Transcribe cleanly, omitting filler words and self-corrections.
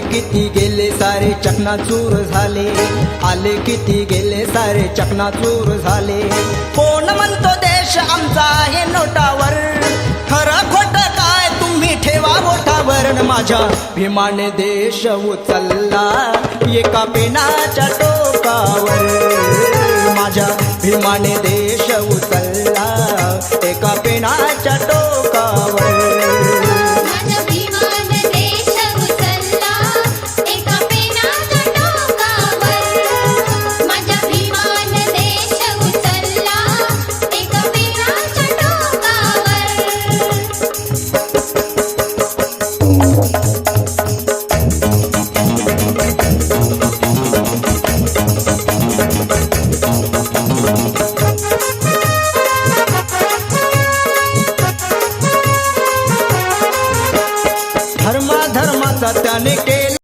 किती गेले सारे चकनाचूर झाले, आले किती गेले सारे चकनाचूर झाले। कोण म्हणतो देश आमचा आहे नोटावर, खरं खोटं काय तुम्ही ठेवा बोटावर। माझ्या भीमाने देश उचलला एका पेनाच्या टोकावर, माझ्या भीमाने देश उचलला एका पेनाच्या टोकावर।